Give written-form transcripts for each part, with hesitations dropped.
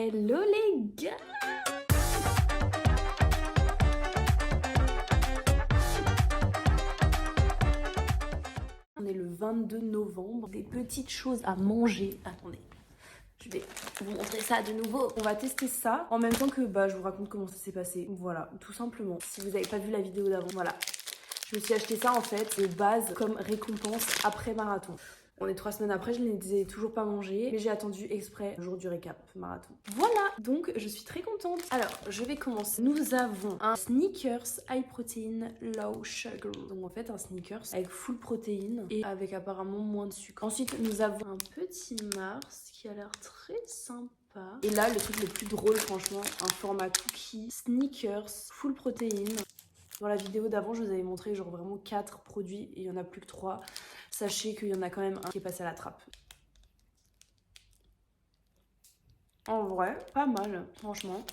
Hello les gars! On est le 22 novembre, des petites choses à manger. Attendez, je vais vous montrer ça de nouveau. On va tester ça en même temps que je vous raconte comment ça s'est passé. Voilà, tout simplement. Si vous n'avez pas vu la vidéo d'avant, voilà. Je me suis acheté ça en fait de base comme récompense après marathon. On est 3 semaines après, je ne les ai toujours pas mangés, mais j'ai attendu exprès le jour du récap marathon. Voilà, donc je suis très contente. Alors, je vais commencer. Nous avons un Snickers High Protein Low Sugar. Donc en fait, un Snickers avec full protéines et avec apparemment moins de sucre. Ensuite, nous avons un petit Mars qui a l'air très sympa. Et là, le truc le plus drôle, franchement, un format cookie Snickers full protéines. Dans la vidéo d'avant, je vous avais montré genre vraiment 4 produits et il n'y en a plus que 3. Sachez qu'il y en a quand même un qui est passé à la trappe. En vrai, pas mal, franchement.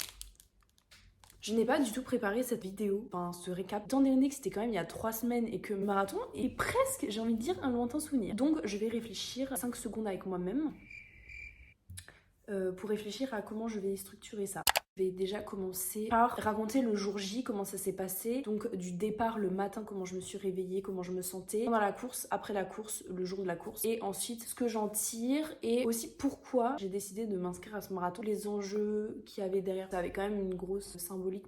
Je n'ai pas du tout préparé cette vidéo, enfin ce récap, étant donné que c'était quand même il y a 3 semaines et que marathon est presque, j'ai envie de dire, un lointain souvenir. Donc je vais réfléchir 5 secondes avec moi-même pour réfléchir à comment je vais structurer ça. Je vais déjà commencer par raconter le jour J, comment ça s'est passé. Donc du départ le matin, comment je me suis réveillée, comment je me sentais. Pendant la course, après la course, le jour de la course. Et ensuite, ce que j'en tire et aussi pourquoi j'ai décidé de m'inscrire à ce marathon. Les enjeux qu'il y avait derrière, ça avait quand même une grosse symbolique.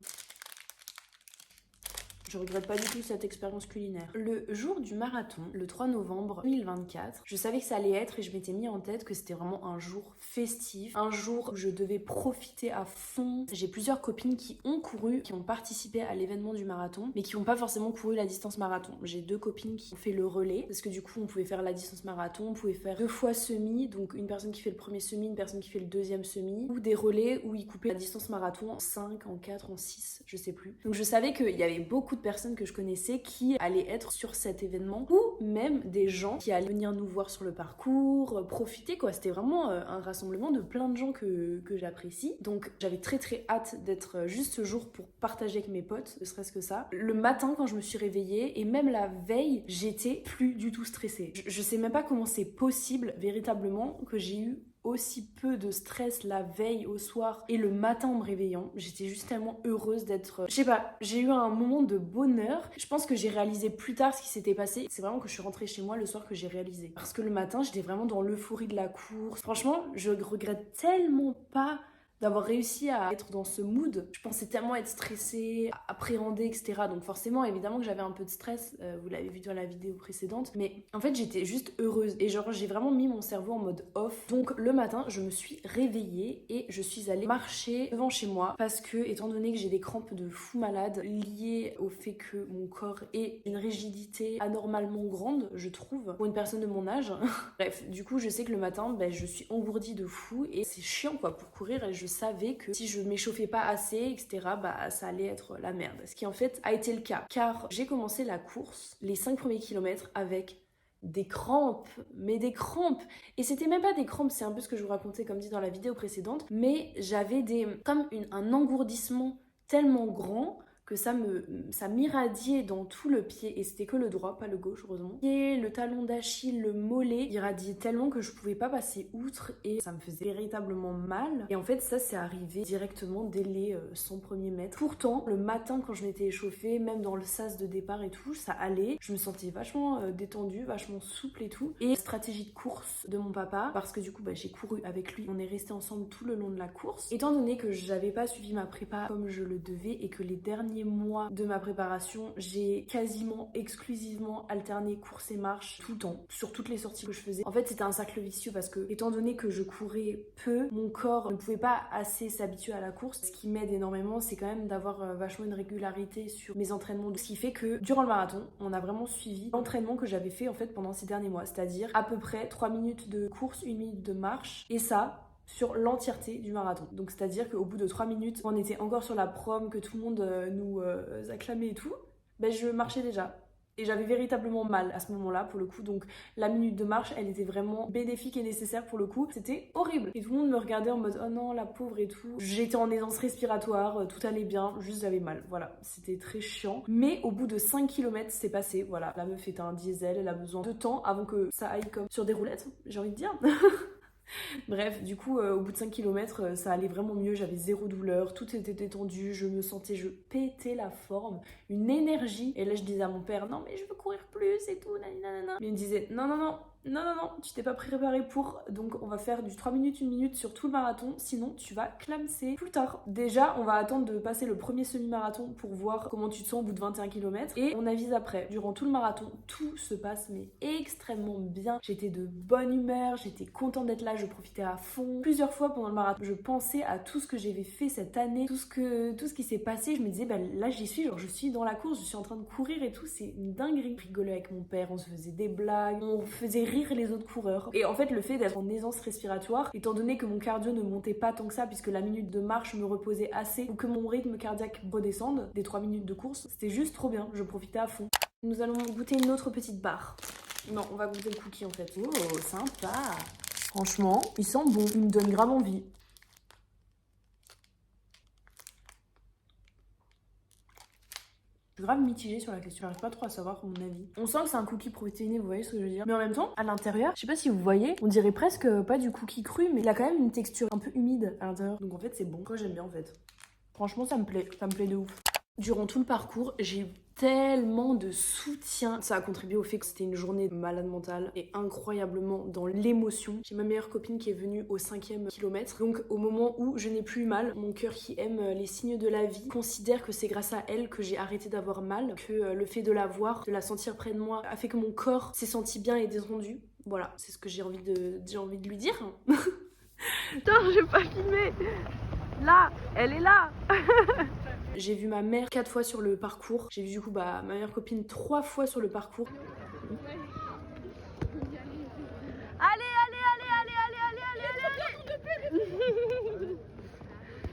Je regrette pas du tout cette expérience culinaire. Le jour du marathon, le 3 novembre 2024, je savais que ça allait être et je m'étais mis en tête que c'était vraiment un jour festif, un jour où je devais profiter à fond. J'ai plusieurs copines qui ont couru, qui ont participé à l'événement du marathon, mais qui n'ont pas forcément couru la distance marathon. J'ai 2 copines qui ont fait le relais, parce que du coup on pouvait faire la distance marathon, on pouvait faire 2 fois semi, donc une personne qui fait le premier semi, une personne qui fait le deuxième semi, ou des relais où ils coupaient la distance marathon en 5, en 4, en 6, je sais plus. Donc je savais qu'il y avait beaucoup de personnes que je connaissais qui allaient être sur cet événement ou même des gens qui allaient venir nous voir sur le parcours, profiter quoi. C'était vraiment un rassemblement de plein de gens que j'apprécie. Donc j'avais très hâte d'être juste ce jour pour partager avec mes potes, ne serait-ce que ça. Le matin quand je me suis réveillée et même la veille, j'étais plus du tout stressée. Je sais même pas comment c'est possible véritablement que j'ai eu aussi peu de stress la veille au soir et le matin en me réveillant. J'étais juste tellement heureuse d'être... Je sais pas, j'ai eu un moment de bonheur. Je pense que j'ai réalisé plus tard ce qui s'était passé. C'est vraiment que je suis rentrée chez moi le soir que j'ai réalisé. Parce que le matin, j'étais vraiment dans l'euphorie de la course. Franchement, je regrette tellement pas d'avoir réussi à être dans ce mood. Je pensais tellement être stressée, appréhendée, etc. Donc forcément, évidemment que j'avais un peu de stress, vous l'avez vu dans la vidéo précédente, mais en fait j'étais juste heureuse et genre j'ai vraiment mis mon cerveau en mode off. Donc le matin, je me suis réveillée et je suis allée marcher devant chez moi parce que étant donné que j'ai des crampes de fou malade liées au fait que mon corps ait une rigidité anormalement grande, je trouve, pour une personne de mon âge. Bref, du coup je sais que le matin, je suis engourdie de fou et c'est chiant quoi pour courir et je savais que si je m'échauffais pas assez, etc., ça allait être la merde. Ce qui en fait a été le cas, car j'ai commencé la course, les 5 premiers kilomètres, avec des crampes, mais des crampes. Et c'était même pas des crampes, c'est un peu ce que je vous racontais comme dit dans la vidéo précédente, mais j'avais un engourdissement tellement grand que ça m'irradiait dans tout le pied et c'était que le droit, pas le gauche heureusement. Et le talon d'Achille, le mollet irradiait tellement que je pouvais pas passer outre et ça me faisait véritablement mal. Et en fait ça c'est arrivé directement dès les 100 premiers mètres. Pourtant le matin quand je m'étais échauffée, même dans le sas de départ et tout, ça allait. Je me sentais vachement détendue, vachement souple et tout. Et stratégie de course de mon papa, parce que du coup j'ai couru avec lui, on est restés ensemble tout le long de la course. Étant donné que j'avais pas suivi ma prépa comme je le devais et que les derniers mois de ma préparation, j'ai quasiment exclusivement alterné course et marche tout le temps, sur toutes les sorties que je faisais. En fait, c'était un cercle vicieux parce que, étant donné que je courais peu, mon corps ne pouvait pas assez s'habituer à la course. Ce qui m'aide énormément, c'est quand même d'avoir vachement une régularité sur mes entraînements. Ce qui fait que, durant le marathon, on a vraiment suivi l'entraînement que j'avais fait en fait pendant ces derniers mois, c'est-à-dire à peu près 3 minutes de course, 1 minute de marche, et ça sur l'entièreté du marathon. Donc c'est-à-dire qu'au bout de 3 minutes, on était encore sur la prom, que tout le monde nous acclamait et tout, je marchais déjà. Et j'avais véritablement mal à ce moment-là pour le coup, donc la minute de marche elle était vraiment bénéfique et nécessaire pour le coup. C'était horrible et tout le monde me regardait en mode oh non la pauvre et tout. J'étais en aisance respiratoire, tout allait bien, juste j'avais mal, voilà, c'était très chiant. Mais au bout de 5 km c'est passé, voilà, la meuf était un diesel, elle a besoin de temps avant que ça aille comme sur des roulettes, j'ai envie de dire. Bref, du coup, au bout de 5 km, ça allait vraiment mieux, j'avais zéro douleur, tout était détendu, je pétais la forme, une énergie. Et là, je disais à mon père, non mais je veux courir plus et tout, nanana. Mais il me disait, non, tu t'es pas préparé pour, donc on va faire du 3 minutes, 1 minute sur tout le marathon, sinon tu vas clamser plus tard. Déjà, on va attendre de passer le premier semi-marathon pour voir comment tu te sens au bout de 21 km et on avise après. Durant tout le marathon, tout se passe mais extrêmement bien. J'étais de bonne humeur, j'étais contente d'être là, je profitais à fond. Plusieurs fois pendant le marathon, je pensais à tout ce que j'avais fait cette année, tout ce qui s'est passé. Je me disais, bah là j'y suis, genre je suis dans la course, je suis en train de courir et tout, c'est une dinguerie. Je rigolais avec mon père, on se faisait des blagues, on faisait rire les autres coureurs. Et en fait, le fait d'être en aisance respiratoire, étant donné que mon cardio ne montait pas tant que ça, puisque la minute de marche me reposait assez, ou que mon rythme cardiaque redescende des 3 minutes de course, c'était juste trop bien, je profitais à fond. Nous allons goûter une autre petite barre. Non, on va goûter le cookie en fait. Oh, sympa. Franchement, il sent bon, il me donne grave envie. Je suis grave mitigée sur la question, j'arrive pas trop à savoir mon avis. On sent que c'est un cookie protéiné, vous voyez ce que je veux dire. Mais en même temps, à l'intérieur, je sais pas si vous voyez, on dirait presque pas du cookie cru, mais il a quand même une texture un peu humide à l'intérieur. Donc en fait, c'est bon. Moi, j'aime bien en fait. Franchement, ça me plaît de ouf. Durant tout le parcours, j'ai eu tellement de soutien. Ça a contribué au fait que c'était une journée malade mentale et incroyablement dans l'émotion. J'ai ma meilleure copine qui est venue au 5e kilomètre. Donc au moment où je n'ai plus mal, mon cœur qui aime les signes de la vie considère que c'est grâce à elle que j'ai arrêté d'avoir mal, que le fait de la voir, de la sentir près de moi a fait que mon corps s'est senti bien et détendu. Voilà, c'est ce que j'ai envie de lui dire. Putain, j'ai pas filmé. Là, elle est là. J'ai vu ma mère 4 fois sur le parcours. J'ai vu du coup ma meilleure copine 3 fois sur le parcours.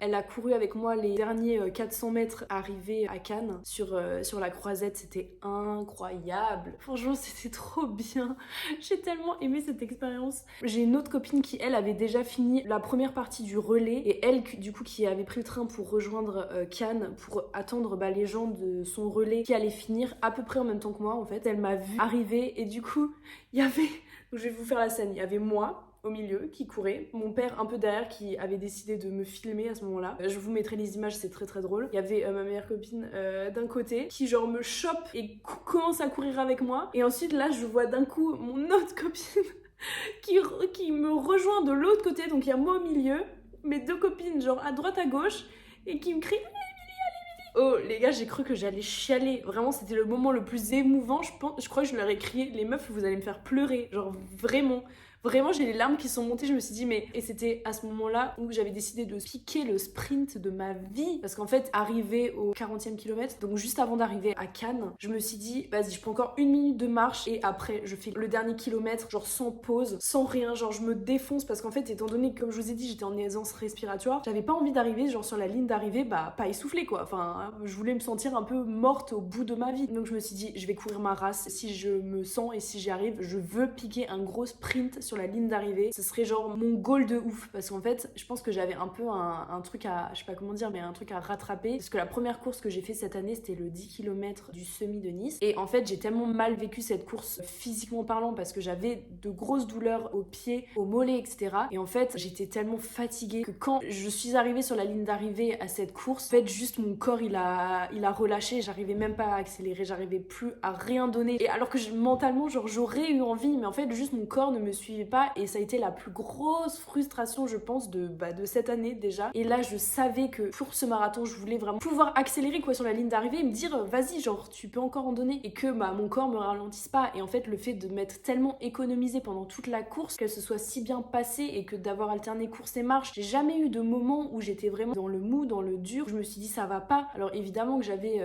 Elle a couru avec moi les derniers 400 mètres arrivés à Cannes sur la croisette, c'était incroyable. Franchement, c'était trop bien. J'ai tellement aimé cette expérience. J'ai une autre copine qui, elle, avait déjà fini la première partie du relais et elle, du coup, qui avait pris le train pour rejoindre Cannes pour attendre les gens de son relais qui allaient finir à peu près en même temps que moi, en fait. Elle m'a vue arriver et du coup, il y avait... Je vais vous faire la scène. Il y avait moi au milieu qui courait, mon père un peu derrière qui avait décidé de me filmer à ce moment-là. Je vous mettrai les images, c'est très très drôle. Il y avait ma meilleure copine d'un côté qui genre me chope et commence à courir avec moi. Et ensuite là je vois d'un coup mon autre copine qui me rejoint de l'autre côté. Donc il y a moi au milieu, mes deux copines genre à droite à gauche et qui me crient oh les gars, j'ai cru que j'allais chialer. Vraiment, c'était le moment le plus émouvant. Je crois que je leur ai crié, les meufs, vous allez me faire pleurer. Genre vraiment. Vraiment, j'ai les larmes qui sont montées. Je me suis dit, mais... Et c'était à ce moment-là où j'avais décidé de piquer le sprint de ma vie. Parce qu'en fait, arrivé au 40e kilomètre, donc juste avant d'arriver à Cannes, je me suis dit, vas-y, je prends encore 1 minute de marche et après, je fais le dernier kilomètre, genre sans pause, sans rien. Genre, je me défonce parce qu'en fait, étant donné que, comme je vous ai dit, j'étais en aisance respiratoire, j'avais pas envie d'arriver, genre sur la ligne d'arrivée, pas essoufflée quoi. Enfin, je voulais me sentir un peu morte au bout de ma vie. Donc, je me suis dit, je vais courir ma race. Si je me sens et si j'y arrive, je veux piquer un gros sprint sur la ligne d'arrivée. Ce serait genre mon goal de ouf parce qu'en fait je pense que j'avais un peu un truc à, je sais pas comment dire, mais un truc à rattraper parce que la première course que j'ai fait cette année c'était le 10 km du semi de Nice et en fait j'ai tellement mal vécu cette course physiquement parlant parce que j'avais de grosses douleurs aux pieds, aux mollets, etc. Et en fait j'étais tellement fatiguée que quand je suis arrivée sur la ligne d'arrivée à cette course, en fait juste mon corps il a relâché, j'arrivais même pas à accélérer, j'arrivais plus à rien donner et alors que mentalement genre j'aurais eu envie mais en fait juste mon corps ne me suivait pas et ça a été la plus grosse frustration je pense de cette année déjà. Et là je savais que pour ce marathon je voulais vraiment pouvoir accélérer quoi sur la ligne d'arrivée et me dire vas-y genre tu peux encore en donner et que mon corps me ralentisse pas. Et en fait le fait de m'être tellement économisé pendant toute la course, qu'elle se soit si bien passée et que d'avoir alterné course et marche, j'ai jamais eu de moment où j'étais vraiment dans le mou, dans le dur, je me suis dit ça va pas. Alors évidemment que j'avais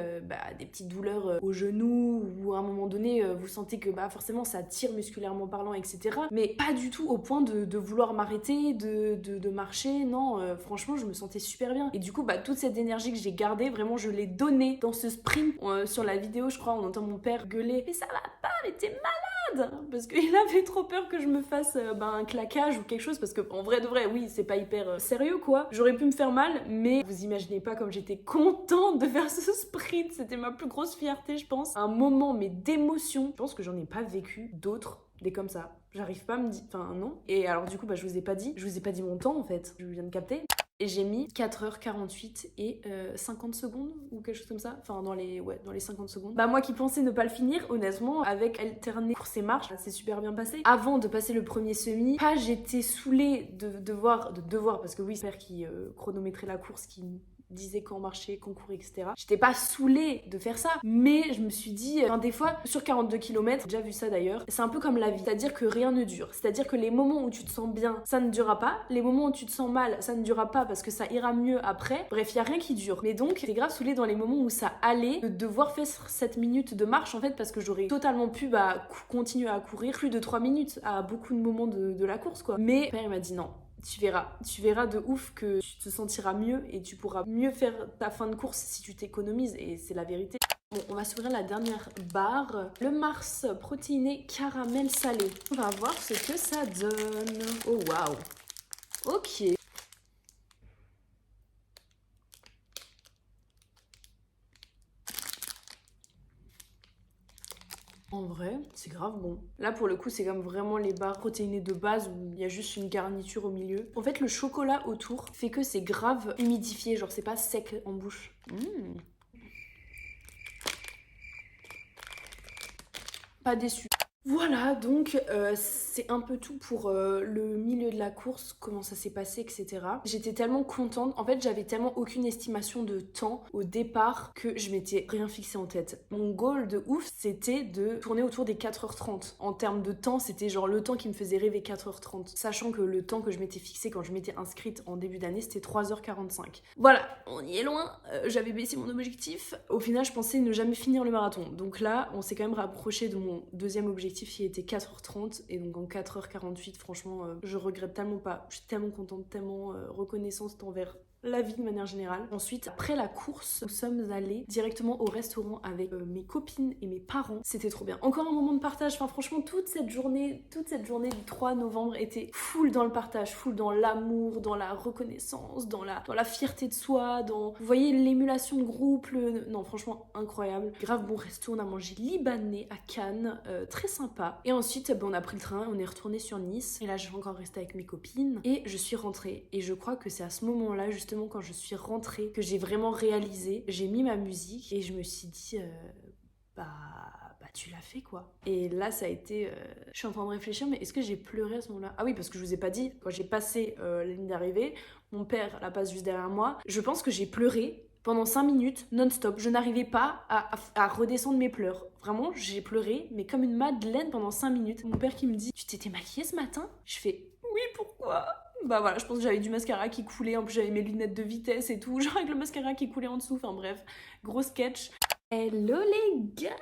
des petites douleurs au genou ou à un moment donné vous sentez que forcément ça tire musculairement parlant etc. Mais pas du tout au point de vouloir m'arrêter, de marcher. Non, franchement, je me sentais super bien. Et du coup, toute cette énergie que j'ai gardée, vraiment, je l'ai donnée dans ce sprint. Sur la vidéo, je crois, on entend mon père gueuler. Mais ça va pas, mais t'es malade! Parce qu'il avait trop peur que je me fasse un claquage ou quelque chose. Parce que en vrai de vrai, oui, c'est pas hyper sérieux, quoi. J'aurais pu me faire mal, mais vous imaginez pas comme j'étais contente de faire ce sprint. C'était ma plus grosse fierté, je pense. Un moment, mais d'émotion. Je pense que j'en ai pas vécu d'autres des comme ça. j'arrive pas à me dire, enfin non. Et alors du coup je vous ai pas dit mon temps en fait, je viens de capter. Et j'ai mis 4h48 et 50 secondes ou quelque chose comme ça. Enfin dans les 50 secondes. Bah moi qui pensais ne pas le finir, honnêtement, avec alterner course et marche, ça s'est super bien passé. Avant de passer le premier semi, j'étais saoulée de devoir, parce que oui, c'est père qui chronométrait la course, qui disait quand marcher, quand courir, etc. J'étais pas saoulée de faire ça, mais je me suis dit, des fois, sur 42 km, j'ai déjà vu ça d'ailleurs, c'est un peu comme la vie, c'est-à-dire que rien ne dure. C'est-à-dire que les moments où tu te sens bien, ça ne durera pas. Les moments où tu te sens mal, ça ne durera pas parce que ça ira mieux après. Bref, il y a rien qui dure. Mais donc, j'étais grave saoulée dans les moments où ça allait, de devoir faire 7 minutes de marche en fait, parce que j'aurais totalement pu continuer à courir plus de 3 minutes à beaucoup de moments de la course, quoi. Mais mon père, il m'a dit non. Tu verras de ouf que tu te sentiras mieux et tu pourras mieux faire ta fin de course si tu t'économises, et c'est la vérité. Bon, on va s'ouvrir la dernière barre, le Mars protéiné caramel salé. On va voir ce que ça donne. Oh waouh. Ok. En vrai, c'est grave bon. Là, pour le coup, c'est comme vraiment les barres protéinées de base où il y a juste une garniture au milieu. En fait, le chocolat autour fait que c'est grave humidifié, genre c'est pas sec en bouche. Pas déçu. Voilà, donc c'est un peu tout pour le milieu de la course, comment ça s'est passé, etc. J'étais tellement contente, en fait j'avais tellement aucune estimation de temps au départ que je m'étais rien fixé en tête. Mon goal de ouf, c'était de tourner autour des 4h30. En termes de temps, c'était genre le temps qui me faisait rêver, 4h30. Sachant que le temps que je m'étais fixé quand je m'étais inscrite en début d'année, c'était 3h45. Voilà, on y est loin, j'avais baissé mon objectif. Au final, je pensais ne jamais finir le marathon. Donc là, on s'est quand même rapproché de mon deuxième objectif qui était 4h30, et donc en 4h48, franchement, je regrette tellement pas. Je suis tellement contente, tellement reconnaissante envers la vie de manière générale. Ensuite, après la course, nous sommes allés directement au restaurant avec mes copines et mes parents. C'était trop bien. Encore un moment de partage. Enfin, franchement, toute cette journée du 3 novembre était full dans le partage, full dans l'amour, dans la reconnaissance, dans la fierté de soi, vous voyez, l'émulation de groupe. Non, franchement, incroyable. Grave bon resto. On a mangé libanais à Cannes, très sympa. Et ensuite, on a pris le train, on est retourné sur Nice. Et là, je vais encore rester avec mes copines. Et je suis rentrée. Et je crois que c'est à ce moment-là, justement, quand je suis rentrée, que j'ai vraiment réalisé. J'ai mis ma musique et je me suis dit tu l'as fait quoi. Et là ça a été je suis en train de réfléchir, mais est-ce que j'ai pleuré à ce moment-là? Ah oui, parce que je vous ai pas dit, quand j'ai passé la ligne d'arrivée, mon père la passe juste derrière moi, je pense que j'ai pleuré pendant 5 minutes non-stop. Je n'arrivais pas à redescendre mes pleurs. Vraiment, j'ai pleuré, mais comme une madeleine pendant 5 minutes. Mon père qui me dit, tu t'étais maquillée ce matin? Je fais, oui, pourquoi? Bah voilà, je pense que j'avais du mascara qui coulait, en plus j'avais mes lunettes de vitesse et tout, genre avec le mascara qui coulait en dessous, enfin bref, gros sketch. Hello les gars!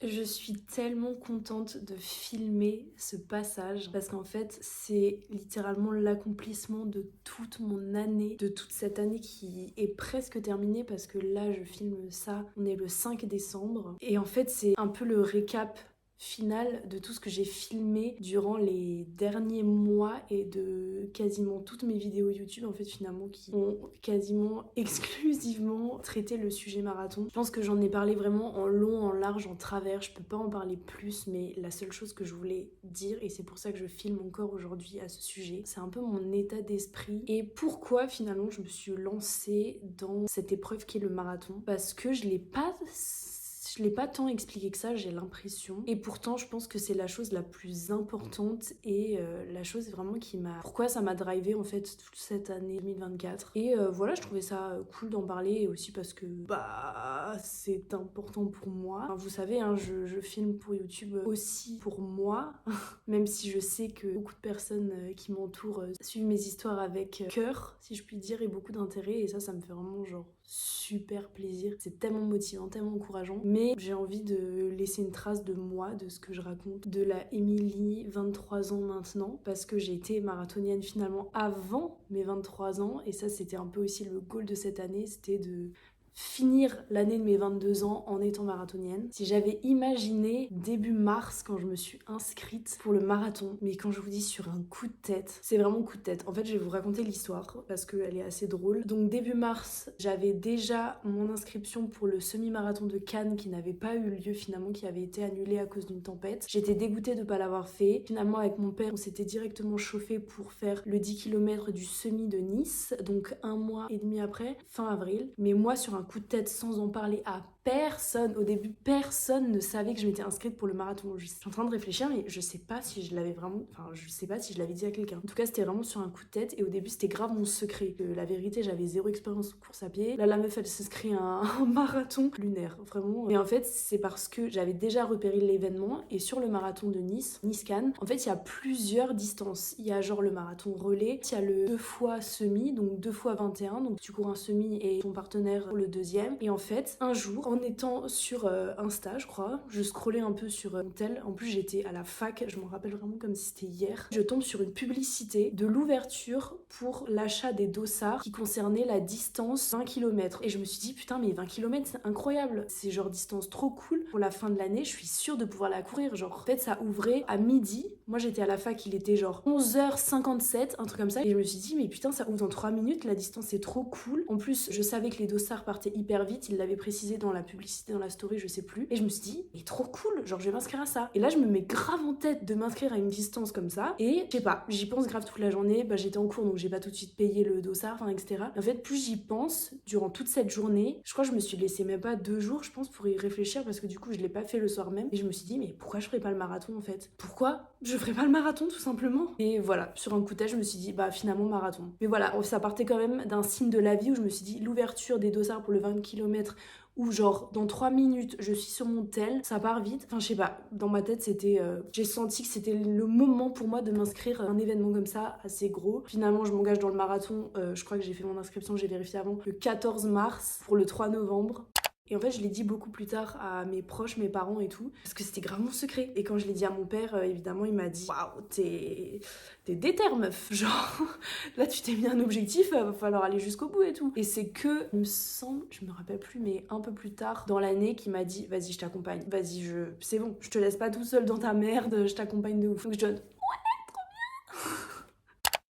Je suis tellement contente de filmer ce passage parce qu'en fait c'est littéralement l'accomplissement de toute mon année, de toute cette année qui est presque terminée, parce que là je filme ça, on est le 5 décembre et en fait c'est un peu le récap final de tout ce que j'ai filmé durant les derniers mois et de quasiment toutes mes vidéos YouTube en fait finalement, qui ont quasiment exclusivement traité le sujet marathon. Je pense que j'en ai parlé vraiment en long, en large, en travers, je peux pas en parler plus, mais la seule chose que je voulais dire, et c'est pour ça que je filme encore aujourd'hui à ce sujet, c'est un peu mon état d'esprit et pourquoi finalement je me suis lancée dans cette épreuve qui est le marathon, parce que je l'ai pas tant expliqué que ça, j'ai l'impression. Et pourtant, je pense que c'est la chose la plus importante et la chose vraiment pourquoi ça m'a drivé en fait toute cette année 2024. Et voilà, je trouvais ça cool d'en parler, et aussi parce que c'est important pour moi. Enfin, vous savez, hein, je filme pour YouTube aussi pour moi, même si je sais que beaucoup de personnes qui m'entourent suivent mes histoires avec cœur, si je puis dire, et beaucoup d'intérêt. Et ça me fait vraiment genre super plaisir. C'est tellement motivant, tellement encourageant. Mais j'ai envie de laisser une trace de moi, de ce que je raconte, de la Émilie, 23 ans maintenant, parce que j'ai été marathonienne finalement avant mes 23 ans, et ça c'était un peu aussi le goal de cette année, c'était de finir l'année de mes 22 ans en étant marathonienne. Si j'avais imaginé début mars quand je me suis inscrite pour le marathon, mais quand je vous dis sur un coup de tête, c'est vraiment coup de tête. En fait, je vais vous raconter l'histoire parce qu'elle est assez drôle. Donc début mars, j'avais déjà mon inscription pour le semi-marathon de Cannes qui n'avait pas eu lieu finalement, qui avait été annulé à cause d'une tempête. J'étais dégoûtée de ne pas l'avoir fait. Finalement, avec mon père, on s'était directement chauffé pour faire le 10 km du semi de Nice, donc 1 mois et demi après, fin avril. Mais moi, sur un coup de tête, sans en parler à personne, au début, personne ne savait que je m'étais inscrite pour le marathon. Je suis en train de réfléchir, mais je sais pas si je l'avais vraiment... Enfin, je sais pas si je l'avais dit à quelqu'un. En tout cas, c'était vraiment sur un coup de tête, et au début, c'était grave mon secret. La vérité, j'avais 0 expérience en course à pied. Là, la meuf, elle s'inscrit à un marathon lunaire, vraiment. Et en fait, c'est parce que j'avais déjà repéré l'événement, et sur le marathon de Nice, Nice-Cannes, en fait, il y a plusieurs distances. Il y a genre le marathon relais, il y a le 2 fois semi, donc 2 fois 21, donc tu cours un semi et ton partenaire pour le deuxième. Et en fait, un jour, en étant sur Insta, je crois, je scrollais un peu sur mon tel. En plus, j'étais à la fac, je m'en rappelle vraiment comme si c'était hier. Je tombe sur une publicité de l'ouverture pour l'achat des dossards qui concernait la distance 20 km. Et je me suis dit, putain, mais 20 km, c'est incroyable. C'est genre distance trop cool. Pour la fin de l'année, je suis sûre de pouvoir la courir. Genre, en fait, ça ouvrait à midi. Moi, j'étais à la fac, il était genre 11h57, un truc comme ça. Et je me suis dit, mais putain, ça ouvre dans 3 minutes, la distance est trop cool. En plus, je savais que les dossards partaient hyper vite. Il l'avait précisé dans la publicité, dans la story, je sais plus. Et je me suis dit, mais trop cool, genre je vais m'inscrire à ça. Et là, je me mets grave en tête de m'inscrire à une distance comme ça. Et je sais pas, j'y pense grave toute la journée. Bah, j'étais en cours, donc j'ai pas tout de suite payé le dossard, enfin, etc. En fait, plus j'y pense, durant toute cette journée, je crois que je me suis laissé même pas 2 jours, je pense, pour y réfléchir, parce que du coup, je l'ai pas fait le soir même. Et je me suis dit, mais pourquoi je ferais pas le marathon en fait? Pourquoi je ferais pas le marathon, tout simplement? Et voilà, sur un coup de tête, je me suis dit, bah finalement, marathon. Mais voilà, ça partait quand même d'un signe de la vie où je me suis dit, l'ouverture des dossards pour le 20 km, où genre dans 3 minutes je suis sur mon tel, ça part vite. Enfin je sais pas, dans ma tête c'était... j'ai senti que c'était le moment pour moi de m'inscrire à un événement comme ça, assez gros. Finalement je m'engage dans le marathon, je crois que j'ai fait mon inscription, j'ai vérifié avant, le 14 mars pour le 3 novembre. Et en fait, je l'ai dit beaucoup plus tard à mes proches, mes parents et tout, parce que c'était grave mon secret. Et quand je l'ai dit à mon père, évidemment, il m'a dit « Waouh, t'es déter, meuf !» Genre, là, tu t'es mis un objectif, va falloir aller jusqu'au bout et tout. Et c'est que, il me semble, je me rappelle plus, mais un peu plus tard dans l'année, qu'il m'a dit « Vas-y, je t'accompagne. Vas-y, c'est bon, je te laisse pas tout seul dans ta merde, je t'accompagne de ouf. » Donc je donne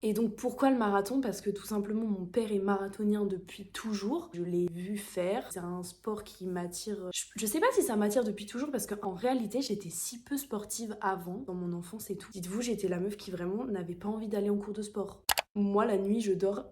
Et donc pourquoi le marathon? Parce que tout simplement mon père est marathonien depuis toujours. Je l'ai vu faire. C'est un sport qui m'attire. Je sais pas si ça m'attire depuis toujours parce qu'en réalité j'étais si peu sportive avant, dans mon enfance et tout. Dites-vous, j'étais la meuf qui vraiment n'avait pas envie d'aller en cours de sport. Moi, la nuit, je dors,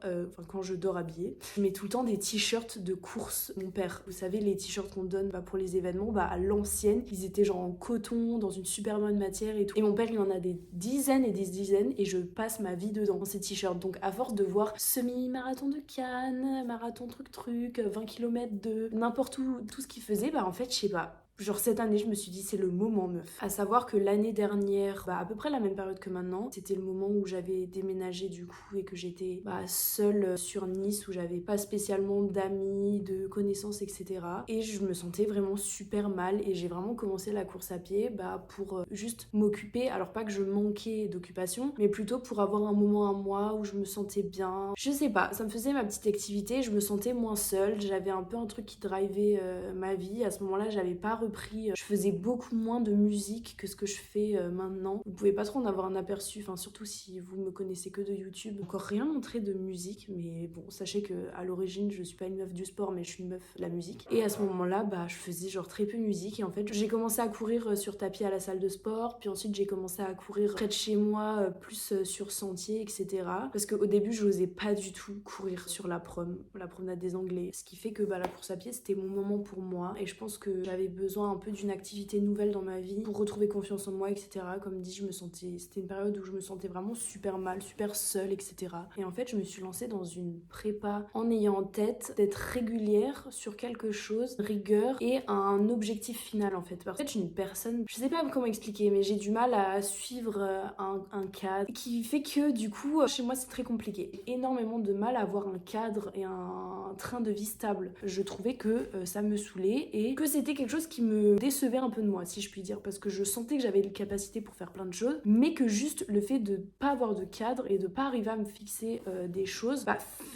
quand je dors habillée, je mets tout le temps des t-shirts de course. Mon père, vous savez, les t-shirts qu'on donne pour les événements, à l'ancienne, ils étaient genre en coton, dans une super bonne matière et tout. Et mon père, il en a des dizaines et des dizaines, et je passe ma vie dedans, dans ces t-shirts. Donc, à force de voir semi-marathon de Cannes, marathon truc, 20 km de n'importe où, tout ce qu'il faisait, en fait, je sais pas. Genre cette année, je me suis dit c'est le moment, meuf. À savoir que l'année dernière, à peu près la même période que maintenant, c'était le moment où j'avais déménagé du coup et que j'étais seule sur Nice, où j'avais pas spécialement d'amis, de connaissances, etc. Et je me sentais vraiment super mal et j'ai vraiment commencé la course à pied pour juste m'occuper. Alors pas que je manquais d'occupation, mais plutôt pour avoir un moment à moi où je me sentais bien. Je sais pas, ça me faisait ma petite activité, je me sentais moins seule, j'avais un peu un truc qui drivait ma vie. À ce moment-là, j'avais pas repris, je faisais beaucoup moins de musique que ce que je fais maintenant. Vous pouvez pas trop en avoir un aperçu, enfin surtout si vous me connaissez que de YouTube. Encore rien montré de musique, mais bon, sachez que à l'origine je suis pas une meuf du sport, mais je suis une meuf de la musique. Et à ce moment-là, je faisais genre très peu musique, et en fait j'ai commencé à courir sur tapis à la salle de sport, puis ensuite j'ai commencé à courir près de chez moi, plus sur sentier, etc. Parce qu'au début je n'osais pas du tout courir sur la promenade des Anglais, ce qui fait que la course à pied c'était mon moment pour moi, et je pense que j'avais besoin un peu d'une activité nouvelle dans ma vie pour retrouver confiance en moi, etc. Comme dit, c'était une période où je me sentais vraiment super mal, super seule, etc. Et en fait, je me suis lancée dans une prépa en ayant en tête d'être régulière sur quelque chose, rigueur et un objectif final en fait. En fait, je suis une personne, je sais pas comment expliquer, mais j'ai du mal à suivre un cadre qui fait que du coup, chez moi, c'est très compliqué. J'ai énormément de mal à avoir un cadre et un train de vie stable. Je trouvais que ça me saoulait et que c'était quelque chose qui me décevait un peu de moi, si je puis dire, parce que je sentais que j'avais les capacités pour faire plein de choses, mais que juste le fait de pas avoir de cadre et de pas arriver à me fixer des choses,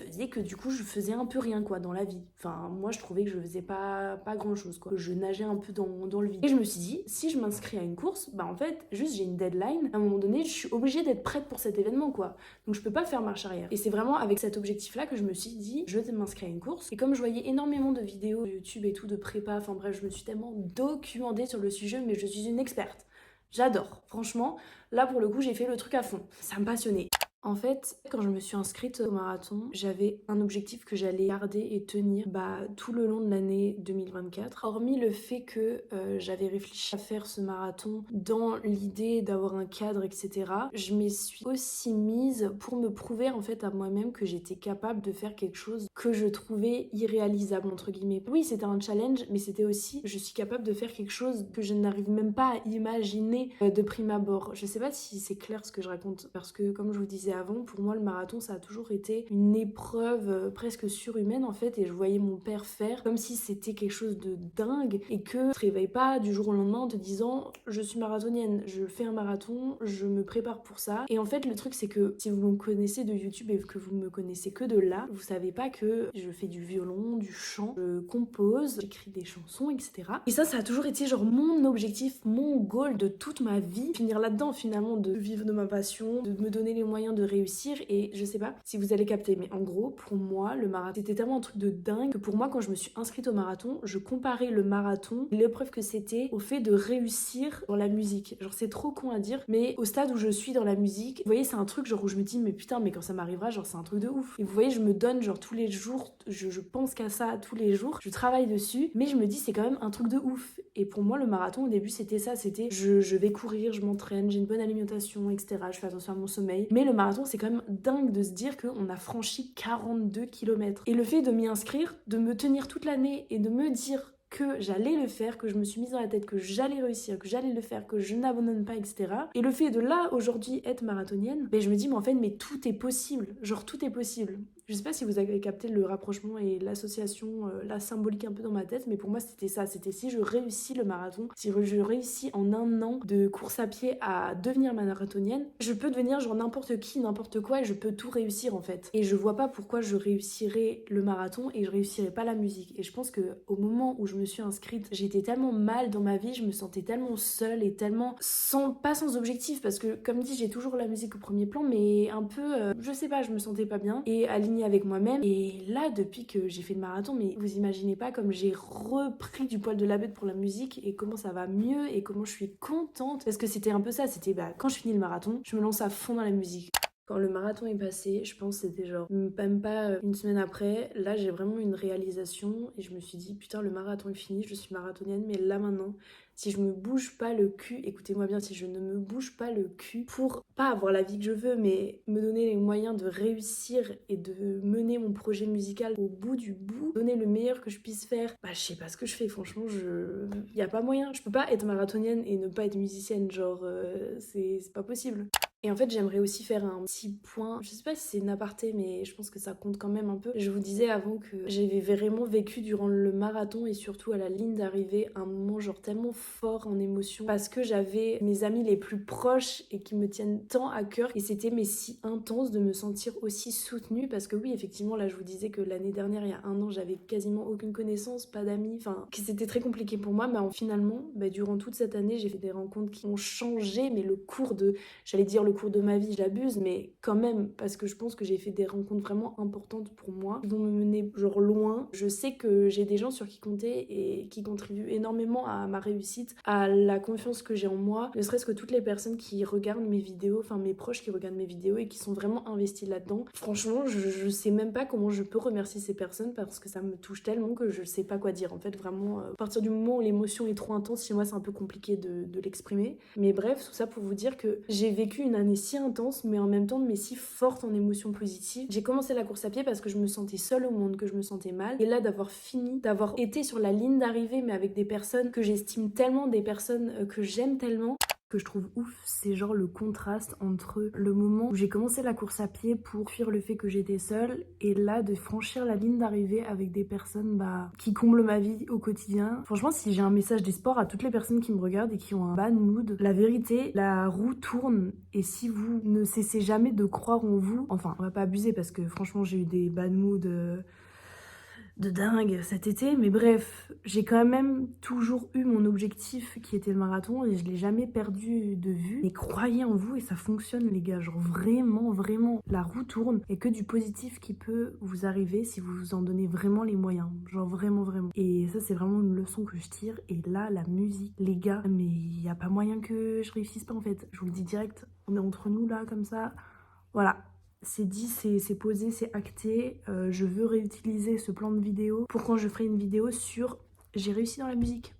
faisait que du coup je faisais un peu rien quoi dans la vie. Enfin, moi je trouvais que je faisais pas grand chose quoi, que je nageais un peu dans le vide. Et je me suis dit, si je m'inscris à une course, en fait, juste j'ai une deadline, à un moment donné, je suis obligée d'être prête pour cet événement quoi. Donc je peux pas faire marche arrière. Et c'est vraiment avec cet objectif-là que je me suis dit, je vais m'inscrire à une course. Et comme je voyais énormément de vidéos de YouTube et tout, de prépa, enfin bref, je me suis tellement documentée sur le sujet, mais je suis une experte. J'adore. Franchement, là pour le coup, j'ai fait le truc à fond. Ça me passionnait. En fait, quand je me suis inscrite au marathon, j'avais un objectif que j'allais garder et tenir tout le long de l'année 2024. Hormis le fait que j'avais réfléchi à faire ce marathon dans l'idée d'avoir un cadre, etc. Je m'y suis aussi mise pour me prouver en fait à moi-même que j'étais capable de faire quelque chose que je trouvais irréalisable entre guillemets. Oui, c'était un challenge, mais c'était aussi je suis capable de faire quelque chose que je n'arrive même pas à imaginer de prime abord. Je sais pas si c'est clair ce que je raconte parce que comme je vous disais avant, pour moi le marathon ça a toujours été une épreuve presque surhumaine en fait, et je voyais mon père faire comme si c'était quelque chose de dingue et que tu te réveilles pas du jour au lendemain en te disant je suis marathonienne, je fais un marathon, je me prépare pour ça. Et en fait le truc c'est que si vous me connaissez de YouTube et que vous me connaissez que de là, vous savez pas que je fais du violon, du chant, je compose, j'écris des chansons, etc. Et ça a toujours été genre mon objectif, mon goal de toute ma vie, finir là-dedans finalement, de vivre de ma passion, de me donner les moyens de réussir. Et je sais pas si vous allez capter, mais en gros pour moi le marathon c'était tellement un truc de dingue que pour moi quand je me suis inscrite au marathon, je comparais le marathon, l'épreuve que c'était, au fait de réussir dans la musique. Genre c'est trop con à dire, mais au stade où je suis dans la musique, vous voyez c'est un truc genre où je me dis mais putain mais quand ça m'arrivera genre c'est un truc de ouf. Et vous voyez je me donne genre tous les jours, je pense qu'à ça tous les jours, je travaille dessus, mais je me dis c'est quand même un truc de ouf. Et pour moi le marathon au début c'était ça, c'était je vais courir, je m'entraîne, j'ai une bonne alimentation, etc. Je fais attention à mon sommeil. Mais le marathon c'est quand même dingue de se dire qu'on a franchi 42 km. Et le fait de m'y inscrire, de me tenir toute l'année et de me dire que j'allais le faire, que je me suis mise dans la tête que j'allais réussir, que j'allais le faire, que je n'abandonne pas, etc. Et le fait de là aujourd'hui être marathonienne, je me dis mais en fait mais tout est possible, genre tout est possible. Je sais pas si vous avez capté le rapprochement et l'association, la symbolique un peu dans ma tête, mais pour moi c'était ça, c'était si je réussis le marathon, si je réussis en un an de course à pied à devenir marathonienne, je peux devenir genre n'importe qui, n'importe quoi et je peux tout réussir en fait. Et je vois pas pourquoi je réussirais le marathon et je réussirais pas la musique. Et je pense que au moment où je me suis inscrite, j'étais tellement mal dans ma vie, je me sentais tellement seule et tellement pas sans objectif, parce que comme dit j'ai toujours la musique au premier plan, mais un peu, je sais pas, je me sentais pas bien et alignée avec moi-même. Et là depuis que j'ai fait le marathon, mais vous imaginez pas comme j'ai repris du poil de la bête pour la musique et comment ça va mieux et comment je suis contente, parce que c'était un peu ça, c'était quand je finis le marathon, je me lance à fond dans la musique. Quand le marathon est passé, je pense que c'était genre même pas une semaine après, là j'ai vraiment une réalisation et je me suis dit putain le marathon est fini, je suis marathonienne, mais là maintenant si je me bouge pas le cul, écoutez-moi bien, si je ne me bouge pas le cul pour pas avoir la vie que je veux, mais me donner les moyens de réussir et de mener mon projet musical au bout du bout, donner le meilleur que je puisse faire, je sais pas ce que je fais, franchement, y a pas moyen, je peux pas être marathonienne et ne pas être musicienne, genre c'est pas possible. Et en fait, j'aimerais aussi faire un petit point, je sais pas si c'est une aparté, mais je pense que ça compte quand même un peu. Je vous disais avant que j'avais vraiment vécu durant le marathon et surtout à la ligne d'arrivée un moment genre tellement fort en émotion, parce que j'avais mes amis les plus proches et qui me tiennent tant à cœur, et c'était mais si intense de me sentir aussi soutenue, parce que oui, effectivement, là je vous disais que l'année dernière, il y a un an, j'avais quasiment aucune connaissance, pas d'amis, enfin, que c'était très compliqué pour moi, mais finalement, durant toute cette année, j'ai fait des rencontres qui ont changé, mais le cours de, j'allais dire le cours de ma vie, j'abuse, mais quand même, parce que je pense que j'ai fait des rencontres vraiment importantes pour moi, qui vont me mener genre loin. Je sais que j'ai des gens sur qui compter et qui contribuent énormément à ma réussite, à la confiance que j'ai en moi, ne serait-ce que toutes les personnes qui regardent mes vidéos, enfin mes proches qui regardent mes vidéos et qui sont vraiment investis là-dedans. Franchement, je sais même pas comment je peux remercier ces personnes, parce que ça me touche tellement que je sais pas quoi dire. En fait, vraiment, à partir du moment où l'émotion est trop intense, chez moi c'est un peu compliqué de l'exprimer. Mais bref, tout ça pour vous dire que j'ai vécu une année si intense, mais en même temps mais si forte en émotions positives. J'ai commencé la course à pied parce que je me sentais seule au monde, que je me sentais mal, et là d'avoir fini, d'avoir été sur la ligne d'arrivée mais avec des personnes que j'estime tellement, des personnes que j'aime tellement, que je trouve ouf, c'est genre le contraste entre le moment où j'ai commencé la course à pied pour fuir le fait que j'étais seule et là de franchir la ligne d'arrivée avec des personnes qui comblent ma vie au quotidien. Franchement, si j'ai un message d'espoir à toutes les personnes qui me regardent et qui ont un bad mood, la vérité, la roue tourne et si vous ne cessez jamais de croire en vous, enfin on va pas abuser parce que franchement j'ai eu des bad moods de dingue cet été, mais bref, j'ai quand même toujours eu mon objectif qui était le marathon et je l'ai jamais perdu de vue. Mais croyez en vous et ça fonctionne les gars, genre vraiment, vraiment, la roue tourne et que du positif qui peut vous arriver si vous vous en donnez vraiment les moyens, genre vraiment, vraiment. Et ça c'est vraiment une leçon que je tire et là, la musique, les gars, mais il n'y a pas moyen que je réussisse pas en fait, je vous le dis direct, on est entre nous là comme ça, voilà. C'est dit, c'est posé, c'est acté. Je veux réutiliser ce plan de vidéo pour quand je ferai une vidéo sur j'ai réussi dans la musique.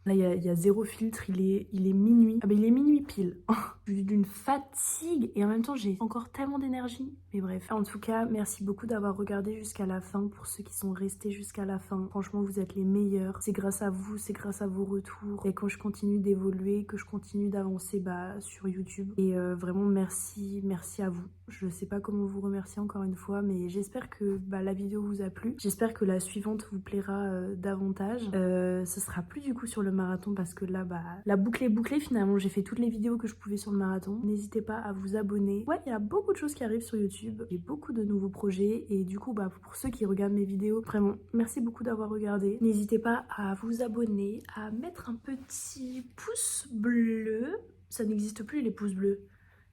Là, il y a zéro filtre, il est minuit. Ah ben, il est minuit pile. Je suis d'une fatigue et en même temps, j'ai encore tellement d'énergie. Mais bref, en tout cas, merci beaucoup d'avoir regardé jusqu'à la fin. Pour ceux qui sont restés jusqu'à la fin, franchement, vous êtes les meilleurs. C'est grâce à vous, c'est grâce à vos retours. Et quand je continue d'évoluer, que je continue d'avancer sur YouTube. Et vraiment, merci à vous. Je sais pas comment vous remercier encore une fois, mais j'espère que la vidéo vous a plu. J'espère que la suivante vous plaira davantage. Ce sera plus du coup sur le marathon parce que là, la boucle est bouclée finalement. J'ai fait toutes les vidéos que je pouvais sur le marathon. N'hésitez pas à vous abonner. Ouais, il y a beaucoup de choses qui arrivent sur YouTube. J'ai beaucoup de nouveaux projets et du coup, pour ceux qui regardent mes vidéos, vraiment, merci beaucoup d'avoir regardé. N'hésitez pas à vous abonner, à mettre un petit pouce bleu. Ça n'existe plus les pouces bleus.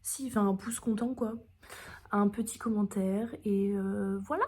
Si, enfin un pouce content quoi. Un petit commentaire et voilà.